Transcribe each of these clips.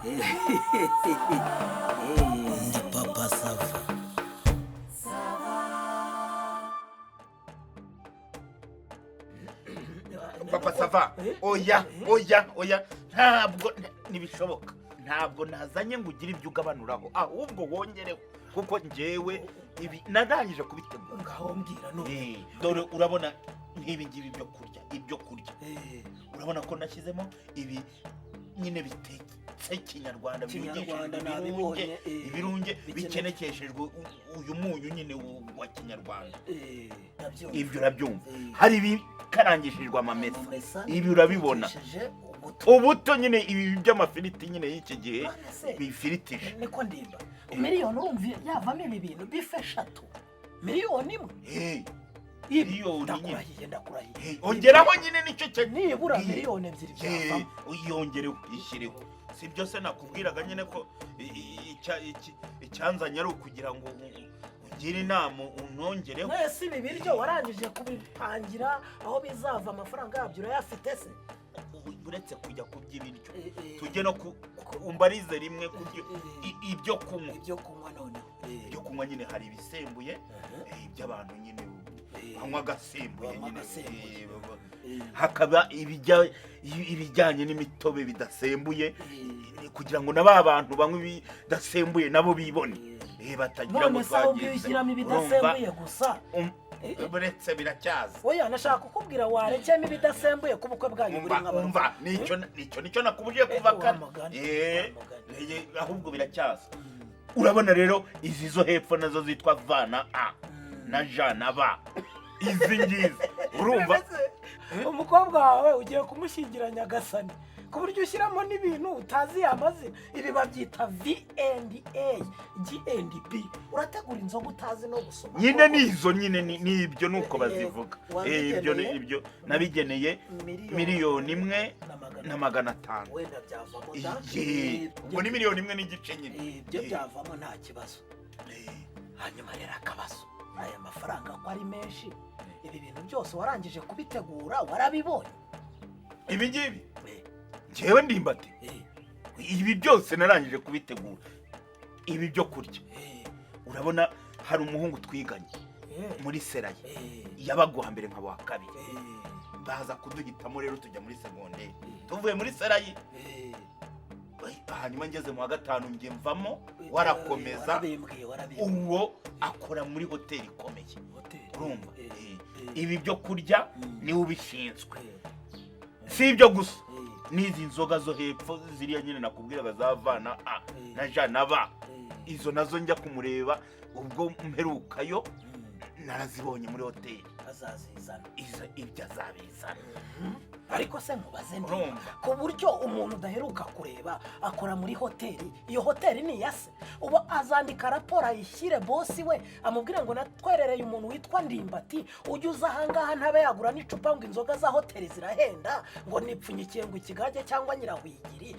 Ndi Papa Sava. Papa Sava, oya ntabwo nibishoboka. Ntabwo nazanye ngo ugire ibyo ugabanuraho, ahubwo wongereho kuko njyewe ibi narangije kubitegura. Ngaho mbwira none. Dore urabona nk'ibi ngibi ibyo kurya. Urabona ko nashyizemo ibi nyine bitetse kinyarwanda ibirunge bikenekeshejwe uyu munyu nyine wa kinyarwanda. Ibyo urabyumva. Hari ibikarangishijwe amamesa. Ibi urabibona. Ubuto nyine ibi by'amafiriti nyine y'iki gihe bifiritije. Niko ndimba. Miliyoni urumva yavamo ibi bintu bife 3. Miliyoni imwe. Ndakurahiye. Ongeraho nyine nicyo cyo nibura miliyoni 2 byavamo. Uyongereho ishyireho. Si byose nakubwiraga nyine ko icyanzanye ari ukugira ngo ungire inama unongereho. Mwese ibi biryo warangije kubipangira aho bizava amafaranga yabyo urayafite se? Uretse kujya kuby'ibiryo tujye no umbarize rimwe ibyo kunywa noneho. Ibyo kunywa nyine hari ibisembuye iby'abantu nyine banywa agasembuye nyine, hakaba ibijyanye n'imitobe bidasembuye kugira ngo na bantu banywa ibidasembuye nabo bibone batagira ngo twagize ibidasembuye gusa. Buretse biracyaza. Oya nashaka kukubwira warekemo ibidasembuye ku bukwe bwanyu buri nk'abantu. Umva nicyo nakubuje kuva kare. Ahubwo biracyaza. Urabona rero izi zo hepfo nazo zitwa Vana A na Jana B. Izi ngizi urumva umukobwa wawe ugiye kumushyingiranya Gasani ku buryo ushyiramo n'ibintu utazi yamaze. Ibi babyita V&A G&B. Urategura inzoga utazi no gusoma. Nyine nizo nyine nibyo nuko bazivuga. Ibyo nabigeneye miliyoni 1,500,000. Wenda byavamo da. Ubwo ni miliyoni 1 n'igice nyine. Ibyo byavamo nta kibazo. Hanyuma rero akabazo. Aya mafaranga ko ari menshi. Ibi bintu byose warangije kubitegura warabibonye. Ibi ngibi njyewe ndimbate. Ibi byose narangije kubitegura. Ibi byo kurya. Urabona hari umuhungu twiganye muri Seraye. Yabaguha mbere nka wa kabiri. Baza kuduhitamo rero tujya muri secondaire. Tuvuye muri Seraye. Hanyuma ngeze mu wa 5 ngiye mvamo warakomeza. Uwo akora muri hoteli ikomeye. Urumva? Ibi byo kurya ni ubishinzwe. Si ibyo gusa. Nizi nzoga zo hepfo ziriya nyine nakubwiraga za Vana A na Jana B. Izo nazo njya kumureba ubwo mperukayo narazibonye muri hoteli. Azazizana. Ibyo azabizana. Ariko se mubaze ndumva ku buryo umuntu udaheruka kureba akora muri hoteli. Iyo hoteli ni yase. Uba azandika raporo ayishyire bosi we amubwire ngo natwerereye umuntu witwa Ndimbati ujye uza ahangaha ntabe yagura n'icupa ngo inzoga za hoteli zirahenda ngo nipfunyikiye ngo ikigage cyangwa nyirahwigiri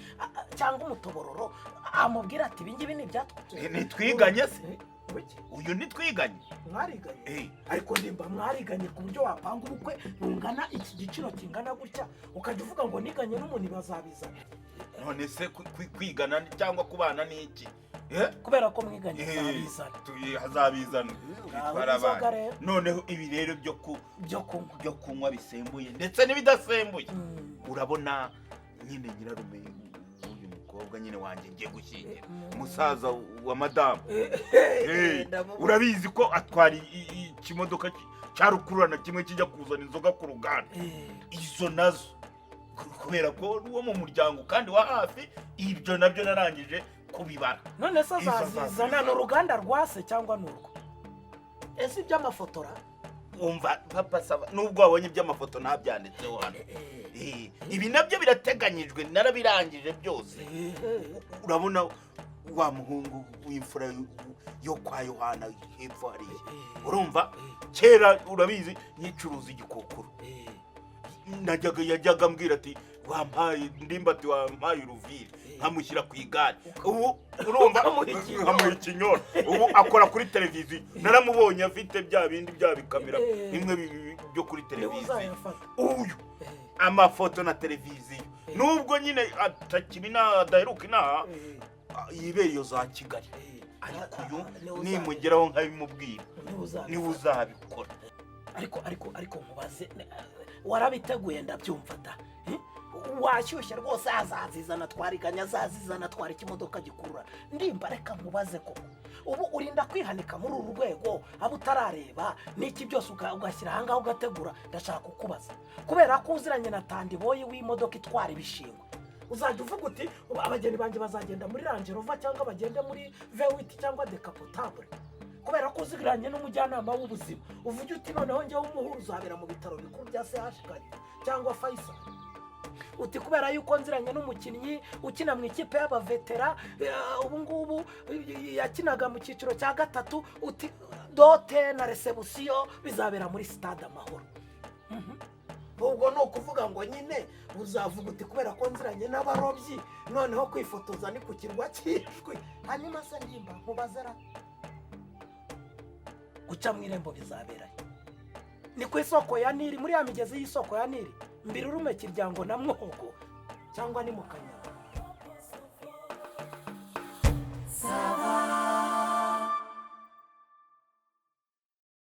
cyangwa umutobororo amubwira ati ibi ngibi ni ibyatwe. Nitwiganye se? Uyu nitwiganye. Mwariganye? Ariko ndimba mwariganye ku buryo wapanga ubukwe rungana iki giciro kingana gutya ukajya uvuga ngo niganye n'umuntu bazabizana. None se kwigana cyangwa kubana ni iki? Kubera ko mwiganye hazabizana. Noneho ibi rero byo kunywa bisembuye ndetse n'ibidasembuye. Urabona nyine nyirarume uyu mukobwa nyine wanjye ngiye gushyingira umusaza wa madamu. Urabizi ko atwara ikimodoka cya rukururana kimwe kijya kuzana inzoga ku ruganda. Izo nazo kubera ko uwo mu muryango kandi wa hafi ibyo nabyo narangije kubibara. None se azazizana n'uruganda rwase cyangwa n'urwo? Ese iby'amafotora? Umva Papa Sava nubwo wabonye iby'amafoto ntabyanditseho hano. Ibi nabyo birateganyijwe narabirangije byose. Urabona wa muhungu w'imfura yo kwa Yohana hepfo hariya. Urumva kera urabizi nyicuruza igikokuru. Yajyaga ambwira ati wampaye Ndimbati wampaye uruvire nkamushyira ku igare. Ubu urumva nkamuha ikinyora. Ubu akora kuri televiziyo. Naramubonye afite bya bindi bya bikamera bimwe byo kuri televiziyo. Uyu amafoto na televiziyo nubwo nyine atakibi nadaheruka inaha yibera iyo za Kigali ariko uyu nimugeraho nkabimubwira niwe uzabikora. ariko mubaze warabiteguye ndabyumva da washyushye rwose azazizana twariganya azazizana twara ikimodoka gikurura ndimba reka mubaze ko ubu urinda kwihanika muri uru rwego abo utarareba n'iki byose ugashyira ahangaho ugategura ndashaka kukubaza kubera ko uziranye na tandiboyi w'imodoka itwara ibishingwe uzajya uvuga uti abageni banjye bazagenda muri Range Rover cyangwa bagende muri V8 cyangwa Decapotable kubera ko uziranye n'umujyanama w'ubuzima uvuge uti noneho njyewe umuhuru uzabera mu bitaro bikuru bya CHK cyangwa Faisal uti kubera yuko nziranye n'umukinnyi ukina mu ikipe y'abavetera ubu ngubu yakinaga mu cyiciro cya gatatu uti dote na resebusiyo bizabera muri Stade Amahoro. Ubwo no kuvuga ngo nyine uzavuga uti kubera ko nziranye n'abarobyi noneho kwifotoza ni ku kirwa cyishwe hanyuma se ndimba nkubazera guca mu irembo bizabera ni ku isoko ya Nili muri ya migezi y'isoko ya Nili mbiri urume Kiryango na Mwogo cyangwa ni mu Kanyaru.